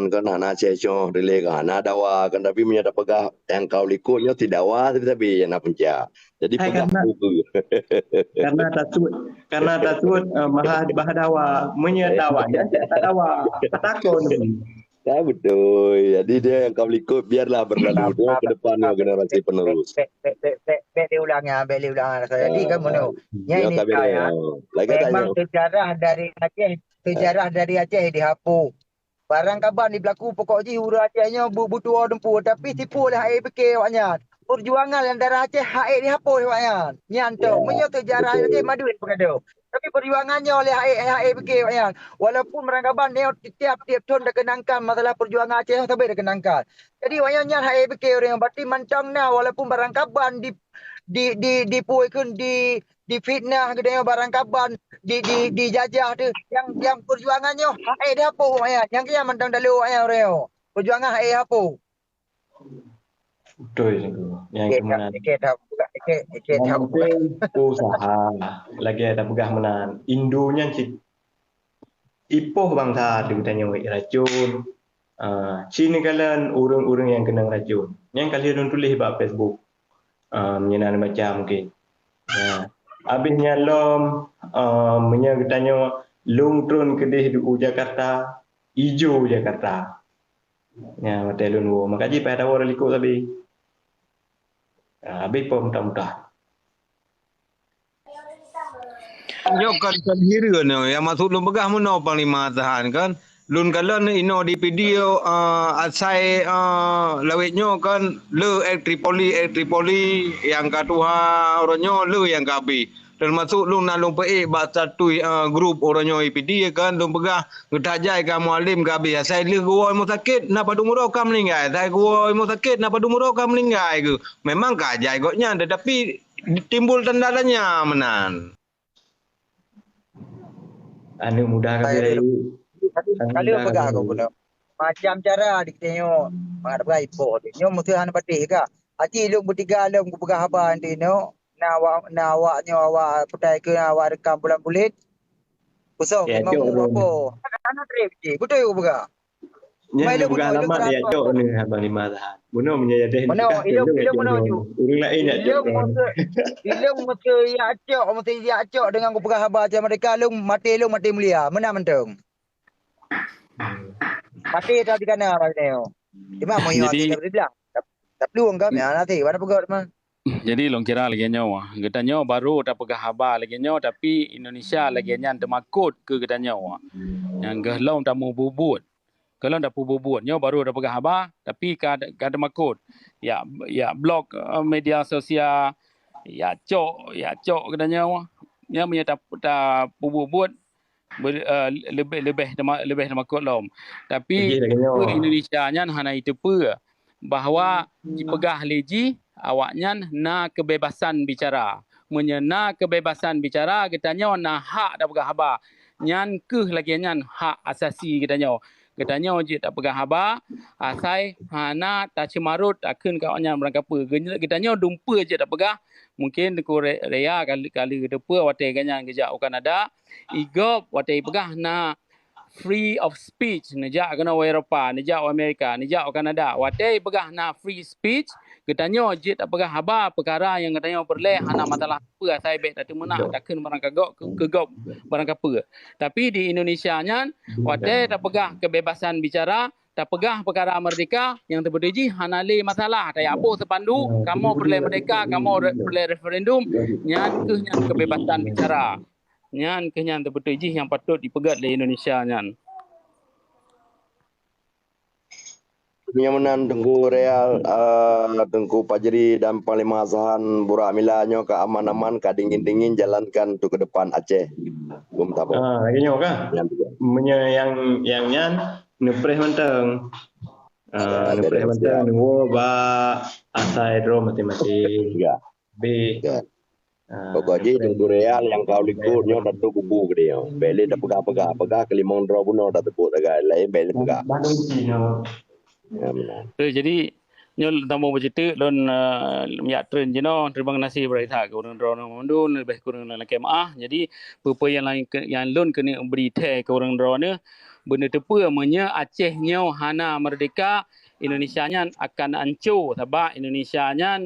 kan hana ceco relay kan hana dawa kan tapi menyata pegah yang kau likutnya tidak dawa tapi yang nak pencak. Jadi pegah buku. karena takut bahadawa menyatawa dan tak dawa takut. Ya betul. Jadi dia yang kau likut biarlah berlalu dia ke depannya generasi penerus. Diulangnya. Jadi kan mana? Ya ini saya. Memang sejarah dari Aceh dihapus. Barang kabar ni berlaku pokok ji hura Acehnya butuh dempu tapi tipu oleh HAPK awaknya. Perjuangan yang darah Aceh HAP dihapus awaknya. Nyanto menyo sejarah Aceh maduin pengado. Tapi perjuangannya oleh HAPK awaknya. Walaupun merangkaban dia tiap tahun dah kenangkan masalah perjuangan Aceh sampai dah kenangkan. Jadi awaknya HAPK orang berarti mantangna walaupun barangkaban dipuikun di fitnah kedai barang kaban dijajah tu yang perjuangannya dia apa yang kia mentang dalu reo perjuangan apa betul itu yang kemenan usaha lagi ada pegah menan indunya ipoh bangsa tu tanya racun Cina kalian urang-urang yang kena racun yang kalian tulis di Facebook menyenang macam mungkin habisnya lom menyagetanya lung turun kedih di Jakarta hijau Jakarta ya matelun wo makaji pada orang likut tapi habis pun mudah-mudah nyokan kan hira no yang masuk lum begah mono panglima tahan kan lun kalan ino di video asai lawetnyo kan le Tripoli yang katuha orangnya le yang kabi termasuk lun nalung pe satu grup orangnya IPD kan lun begah ngedajai ka mualim kabi asai le gua mo sakit na padu muro kam linggai sai gua mo sakit na padu muro kam linggai ke memang kajai goknya tetapi timbul tandanya menan anu mudah kabeh kali pegah kau pun macam cara diktenyo mengadap ipo nyo mesti han patih ka aci lu bertiga lu pegah apa antino nawaknya awak petai ke awak rekam bulan bulit kosong memang apa ana trip ji betul yo pegah mai lu pegah lama dia cok ni abang lima tahan buno menyayadeh mana ilmu mana ju urang lain ya cok ilmu mesti ya cok dengan ku pegah haba macam mereka lu mati mulia mana mentong mati tadi kana macam ni mau yo ati bilang tapi lu enggak ya nanti mana pegot man jadi long kira lagi nyawa getanyo baru tak pegah haba lagi nyawa tapi Indonesia lagi nyan temakut ke getanyo yang gehlong tamu bubut kalau ndak bubut nyo baru dah pegah haba tapi kada makut ya blog media sosial ya cok getanyo nya punya tak bubut lebih makut lom tapi Indonesia nya hana itu pe bahawa dipegah leji awaknya na kebebasan bicara menyena kebebasan bicara getanyo na hak dak pegah haba nyan ke lagi nyan hak asasi getanyo je tak pegah haba asai hana tak cemarut akan kawannya berangkapa getanyo dumpa je tak pegah mungkin deku rea kali depa watai ganyan gejak Kanada igop watai pegah na free of speech nejak kena Eropah nejak Amerika nejak Kanada watai pegah na free speech getanyo je tak pegah haba perkara yang getanyo perleh hana masalah apa asai bet tak menak takkan barang kegop barang apa tapi di Indonesia nya watai tak pegah kebebasan bicara tak pegah perkara merdeka yang terbetuji hanale masalah tak apa sepandu kamu perlu merdeka kamu perlu referendum nyan kebebasan bicara nyan kenyan terbetuji yang patut dipegat di Indonesia nyan Menan Tengku Real Tengku Pajeri dan Panglima Zahan Burak Milanyo ke aman-aman ke dingin-dingin jalankan tu ke depan Aceh belum tahu lagi nyo kan yang nyan nepres menteng nepres menteng nunggu ba asai dro mati-mati b pokoknya Tengku Real yang kau likutnya dah tu kubu ke dia beli dah pegah kelimang dro buno dah tepuk dah lain beli pegah jadi nyol tamu bercerita lon minyak tren jeno terima kasih berita ke orang drone mondun lebih kurang dalam kemaah jadi apa yang lain yang lon kena beri teh ke orang drone benda tepa menya Aceh nyo hana merdeka, Indonesia nya akan hancur sebab Indonesia nya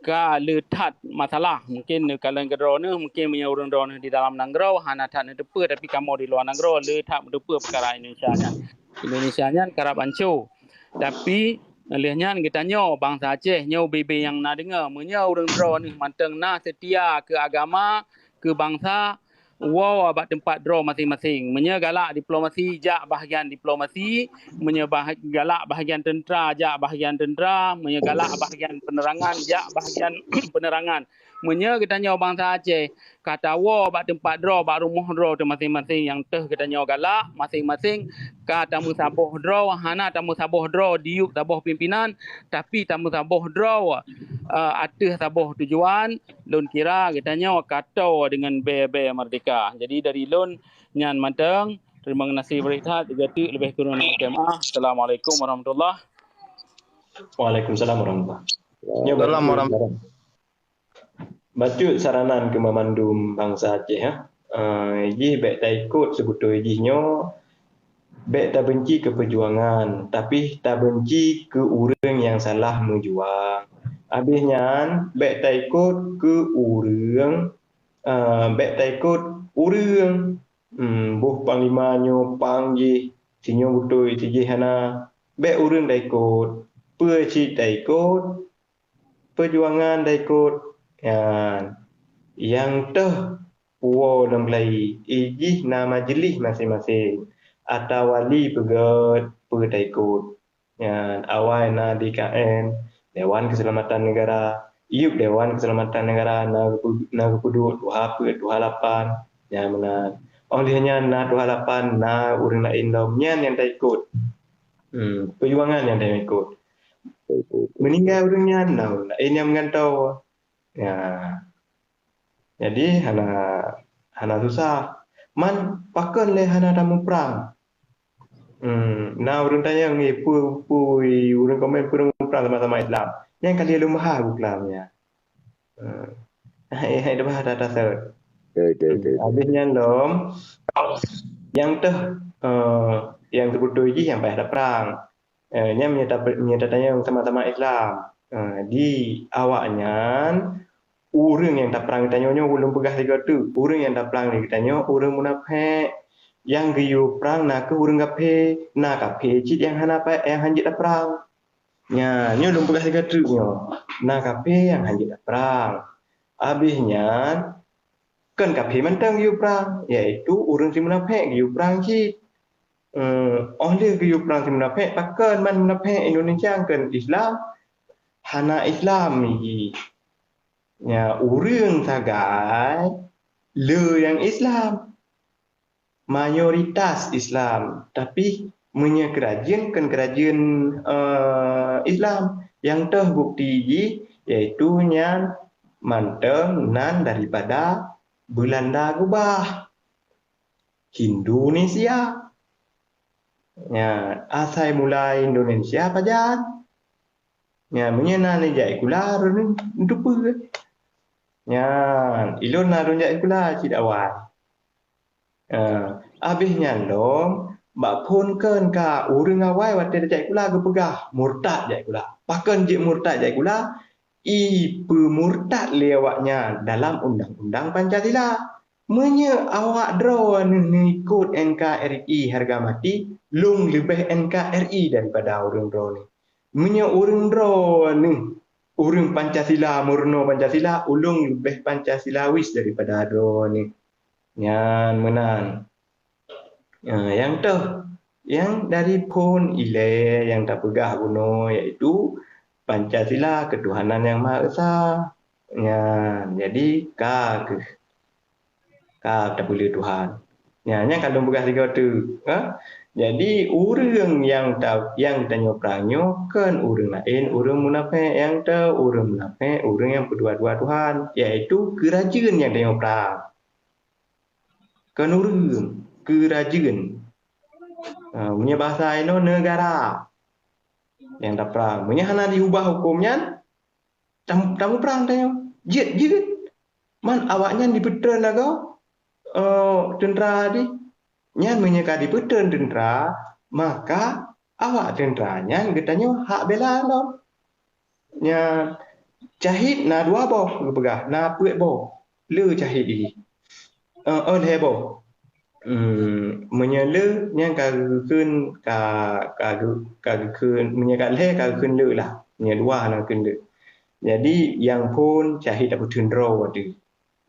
ka letat masalah mungkin kalau negara ni mungkin punya orang di dalam negara hana tak tepa tapi kamu di luar negara letak tepa perkara Indonesia nya kerap hancur tapi olehnya kita nyo bangsa Aceh nyo bebe yang nak dengar menya orang ni manteng nak setia ke agama ke bangsa wow abad tempat draw masing-masing menya galak diplomasi jak bahagian diplomasi menya galak bahagian tentera jak bahagian tentera menya galak bahagian penerangan jak bahagian penerangan menya kita nyaw bangsa Aceh kata wow abad tempat draw abad rumah draw tu masing-masing yang teh kita nyaw galak masing-masing kata tamu sabuh draw hana tamu sabuh draw diuk sabuh pimpinan tapi tamu sabuh draw atas sabuh tujuan lon kira kita nyaw kata dengan be merdeka. Jadi dari lon nyan manteng terima kasih berita tiga lebih kurang kemah. Assalamualaikum warahmatullahi. Waalaikumsalam warahmatullahi. Dalam orang Batu saranan ke memandum bangsa Aceh Iji baik tak ikut sebutu ijihnya baik tak benci ke perjuangan tapi tak benci ke orang yang salah menjuang. Habisnya baik tak ikut ke orang baik tak ikut orang buh panglimanya panggil sinyo betul ijih hana baik orang tak ikut percik tak ikut perjuangan tak ikut yang teh puo dalam lagi ijih nama majlis masing-masing atau wali pegat tak ikut awal na DKN Dewan Keselamatan Negara iup Dewan Keselamatan Negara na kepudut 28 yang mana olehnya na 28 na urang lain domnya yang tak ikut perjuangan yang tak ikut meninggal orangnya na lain yang mengantau jadi hana susah man pakan le hana tamu perang nah orang tanya ni pui orang komen perang sama-sama Islam yang kali lemah Islamnya hai dah bahasa dasar habisnya lom yang teh yang terbutuh ini yang ada perang nya menyatakannya sama-sama Islam di awaknya orang yang tak perang tanya belum pegah liga tu orang yang tak perang ni tanya orang munafik yang giyu perang nak ke orang kafe nak kafe cit yang hana apa yang hanjit dah perang nya nyo belum pegah liga tu nyo nak kafe yang hanjit dah perang habisnya kan kafe mentang giyu perang iaitu orang si munafik giyu perang cit oleh giyu perang si munafik pakan man munafik Indonesia kan Islam hana Islam ni orang sagai le yang Islam mayoritas Islam tapi punya kerajaan kan kerajaan Islam yang terbukti iaitu nya manteng nan daripada Belanda gubah Indonesia asal mulai Indonesia pajan menyenang jai kula run dupa ilon narun jai kula cid awal habisnya dong bak pun kan ka urang awai wate jai kula ke pegah murtad jai kula pakan je murtad jai kula pemurtad lewatnya dalam undang-undang Pancasila menya awak draw ni ikut NKRI harga mati lung lebih NKRI daripada orang draw ni menya orang draw ni orang Pancasila murno Pancasila ulung lebih Pancasilawis daripada draw ni yang menang yang tu yang dari pun ile yang tak pegah kuno iaitu Pancasila ketuhanan yang Maha Esa jadi ka tak boleh Tuhan yang kalau pegah tiga tu jadi orang yang tanya perangnya kan orang lain orang munafik yang tahu orang munafik orang yang berdua-dua Tuhan iaitu kerajaan yang tanya perang kan orang kerajaan punya bahasa ini negara yang tak perang punya hana diubah hukumnya tamu perang tanya jit man awaknya di petera naga tentera di nyan menyeka diputeun tentera, maka awak tenteranya getanyo hak bela nom. Nya cahit na dua bo begah na puet bo. Le cahit di. Oleh bo. Menyele nya ka keun ka keun menyeka le ka keun le lah. Nya dua na keun le. Jadi yang pun cahit aku tundro wadi.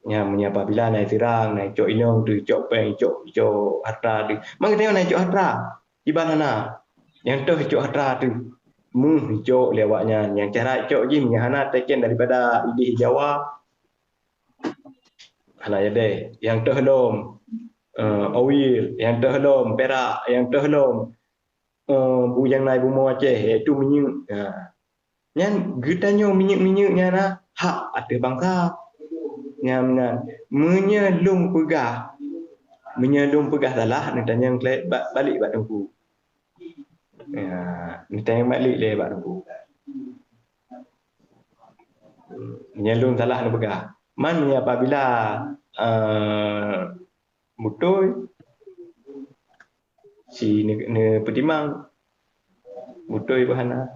Nya menyapa bila naik tirang naik cok inong tu cok peng cok hatra tu. Mang tengok naik cok hatra. Ibanana. Yang tu cok hatra tu. Cok lewatnya yang cara cok jim yang hana teken daripada ide Jawa. Hana jadi yang tu helom awil, yang tu helom perak, yang tu helom bujang nai bumo Aceh itu minyak. Nyan getanyo minyak-minyak nyana hak ada bangsa. Nyan menyelung pegah salah ni tanya balik bak tengku. Ya, ni tanya balik le bak tengku. Menyelung salah ni pegah. Man nya apabila mutoi si ne petimang mutoi bahana